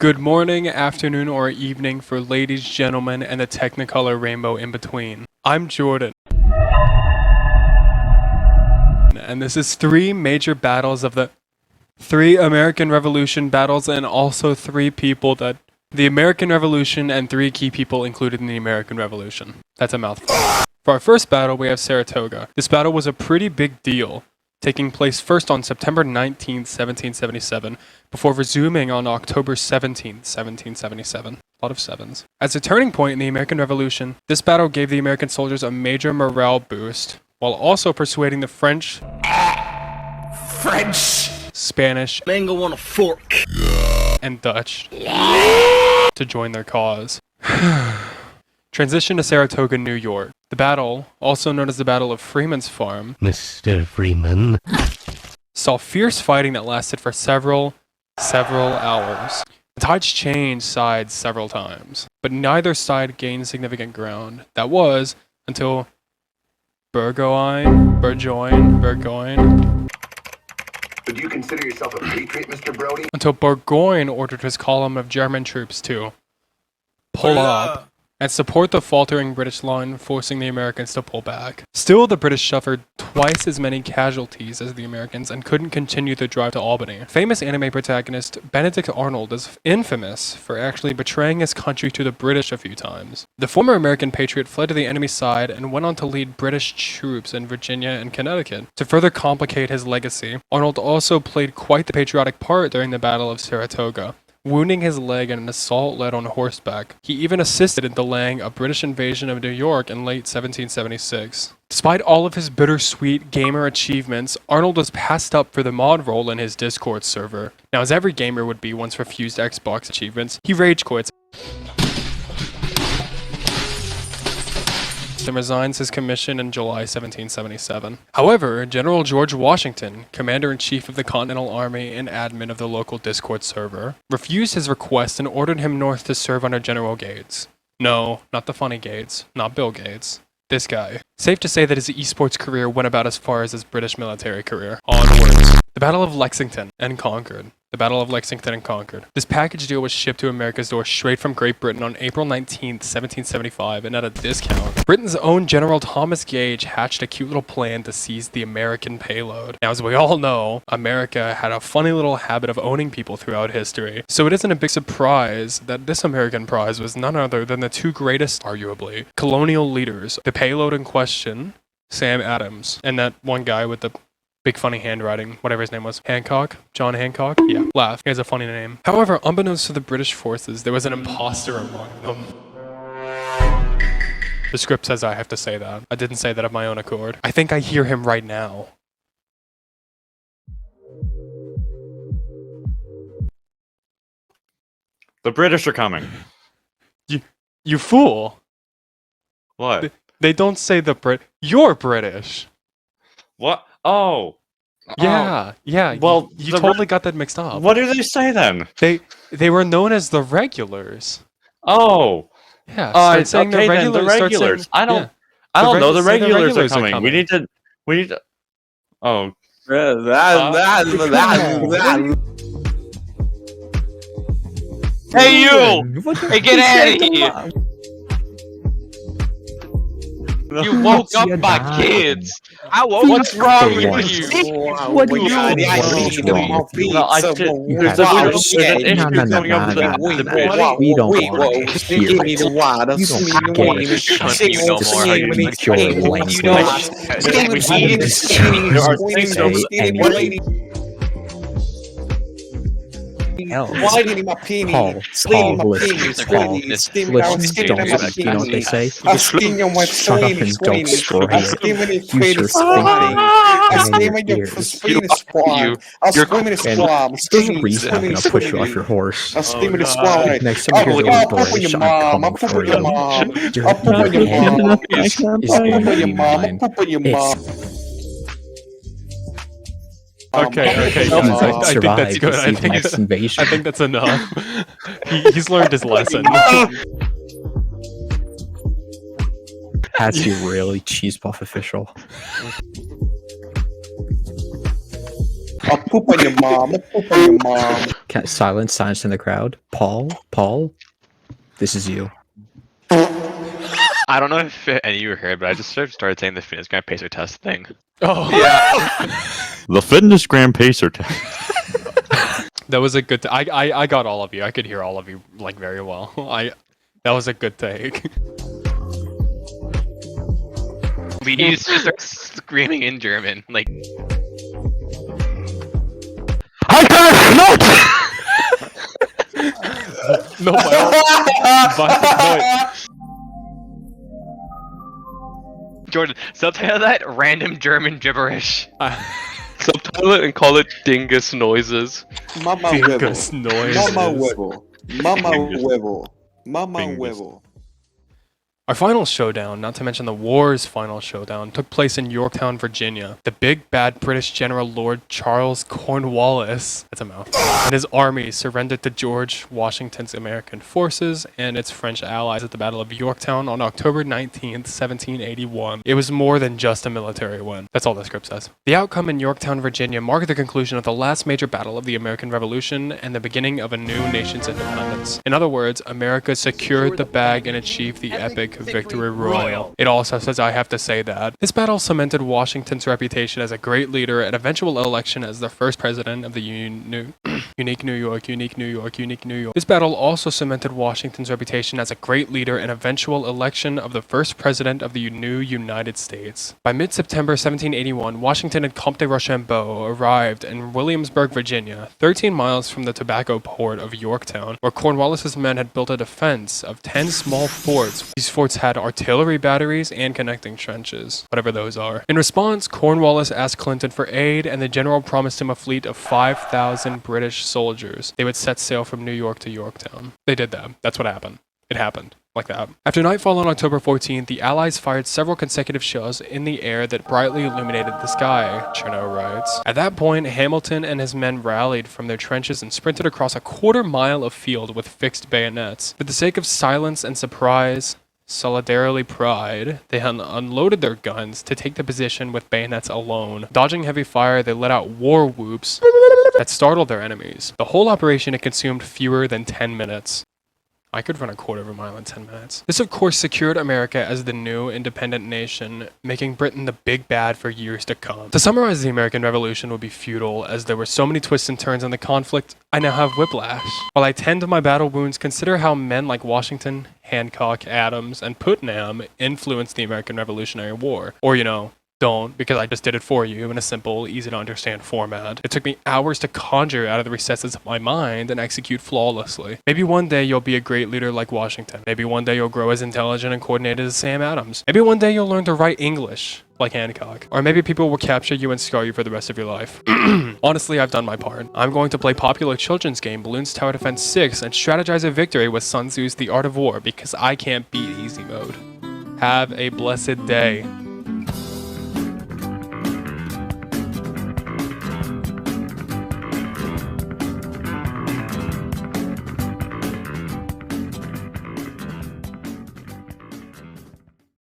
Good morning, afternoon, or evening for ladies, gentlemen, and the technicolor rainbow in between. I'm Jordan. And this is three major battles of the three American Revolution battles, and also three people that the American Revolution and three key people included in the American Revolution. That's a mouthful. For our first battle, we have Saratoga. This battle was a pretty big deal, taking place first on September 19, 1777, before resuming on October 17, 1777. A lot of sevens. As a turning point in the American Revolution, this battle gave the American soldiers a major morale boost, while also persuading the French, Spanish, Mango on a fork, and Dutch to join their cause. Transition to Saratoga, New York. The battle, also known as the Battle of Freeman's Farm, Mr. Freeman, saw fierce fighting that lasted for several hours. The tides changed sides several times, but neither side gained significant ground. That was until Burgoyne. Would you consider yourself a patriot, Mr. Brody? Until Burgoyne ordered his column of German troops to pull up and support the faltering British line, forcing the Americans to pull back. Still, the British suffered twice as many casualties as the Americans and couldn't continue the drive to Albany. Famous anime protagonist Benedict Arnold is infamous for actually betraying his country to the British a few times. The former American patriot fled to the enemy side and went on to lead British troops in Virginia and Connecticut. To further complicate his legacy, Arnold also played quite the patriotic part during the Battle of Saratoga, wounding his leg in an assault led on horseback. He even assisted in delaying a British invasion of New York in late 1776. Despite all of his bittersweet gamer achievements, Arnold was passed up for the mod role in his Discord server. Now, as every gamer would be once refused Xbox achievements, he rage quits and resigns his commission in July 1777. However, General George Washington, Commander-in-Chief of the Continental Army and admin of the local Discord server, refused his request and ordered him north to serve under General Gates. No, not the funny Gates, not Bill Gates. This guy. Safe to say that his esports career went about as far as his British military career. Onwards. The Battle of Lexington and Concord. The Battle of Lexington and Concord. This package deal was shipped to America's door straight from Great Britain on April 19, 1775, and at a discount. Britain's own General Thomas Gage hatched a cute little plan to seize the American payload. Now, as we all know, America had a funny little habit of owning people throughout history, so it isn't a big surprise that this American prize was none other than the two greatest, arguably, colonial leaders. The payload in question, Sam Adams, and that one guy with the big funny handwriting, whatever his name was. Hancock? John Hancock? Yeah, laugh. He has a funny name. However, unbeknownst to the British forces, there was an imposter among them. The script says I have to say that. I didn't say that of my own accord. I think I hear him right now. The British are coming. You fool. What? They don't say the Brit. You're British. What? Oh. Yeah, yeah. Well, you totally got that mixed up. What do they say then? They were known as the regulars. Oh. Yeah. Start saying okay, the regulars. then the regulars. Saying, I don't. Yeah. I don't know. The say regulars are coming. We need to. Oh. Hey you! Hey, get out of here! You woke up my kids. What's wrong with you? What do you No, I want? did. There's an issue coming up with the British. We don't want to hear Give me it. the water. You don't Speak get me it. country no more. Speak your language. Why did he my penis? Paul, listen, Paul, listen, you know what they say? Shut up and don't scream. Use your thinking and your ears. There's a reason I'm gonna push you off your horse. Next time you hear the British, I'm coming for you. Your hand is going to be mine. It's Okay, I think that's good. I think that's enough. He's learned his lesson. Has he really, Cheese Puff official? I'll poop on your mom. I'll poop on your mom. Silence in the crowd. Paul, this is you. I don't know if any of you heard, but I just sort of started saying the fitness gram pacer test thing. Oh Yeah. The fitness gram pacer test. That was a good. I got all of you. I could hear all of you like very well. That was a good take. We used to start screaming in German, like. I can't No, no. Jordan, subtitle that random German gibberish. Subtitle it and call it dingus noises. Mama Dingus huevo. noises. Mama huevo. Mama Dingus. huevo. Mama Dingus. huevo. Our final showdown, not to mention the war's final showdown, took place in Yorktown, Virginia. The big bad British General Lord Charles Cornwallis, that's a mouthful, and his army surrendered to George Washington's American forces and its French allies at the Battle of Yorktown on October 19th, 1781. It was more than just a military win. That's all the script says. The outcome in Yorktown, Virginia marked the conclusion of the last major battle of the American Revolution and the beginning of a new nation's independence. In other words, America secured the bag and achieved the epic victory royal. It also says I have to say that. This battle cemented Washington's reputation as a great leader and eventual election as the first president of the unique New York. This battle also cemented Washington's reputation as a great leader and eventual election of the first president of the new United States. By mid-September 1781, Washington and Comte de Rochambeau arrived in Williamsburg, Virginia, 13 miles from the tobacco port of Yorktown, where Cornwallis's men had built a defense of 10 small forts. These forts had artillery batteries and connecting trenches, whatever those are. In response, Cornwallis asked Clinton for aid, and the general promised him a fleet of 5,000 British soldiers. They would set sail from New York to Yorktown. They did that. That's what happened. It happened. Like that. After nightfall on October 14th, the Allies fired several consecutive shells in the air that brightly illuminated the sky, Chernow writes. At that point, Hamilton and his men rallied from their trenches and sprinted across a quarter-mile of field with fixed bayonets. For the sake of silence and surprise, solidarily pride, they unloaded their guns to take the position with bayonets alone. Dodging heavy fire, they let out war whoops that startled their enemies. The whole operation had consumed fewer than 10 minutes. I could run a quarter of a mile in 10 minutes. This, of course, secured America as the new independent nation, making Britain the big bad for years to come. To summarize, the American Revolution would be futile, as there were so many twists and turns in the conflict, I now have whiplash. While I tend to my battle wounds, consider how men like Washington, Hancock, Adams, and Putnam influenced the American Revolutionary War. Or, don't, because I just did it for you in a simple, easy to understand format. It took me hours to conjure out of the recesses of my mind and execute flawlessly. Maybe one day you'll be a great leader like Washington. Maybe one day you'll grow as intelligent and coordinated as Sam Adams. Maybe one day you'll learn to write English like Hancock. Or maybe people will capture you and scar you for the rest of your life. Honestly, I've done my part. I'm going to play popular children's game Balloons Tower Defense 6 and strategize a victory with Sun Tzu's The Art of War because I can't beat easy mode. Have a blessed day.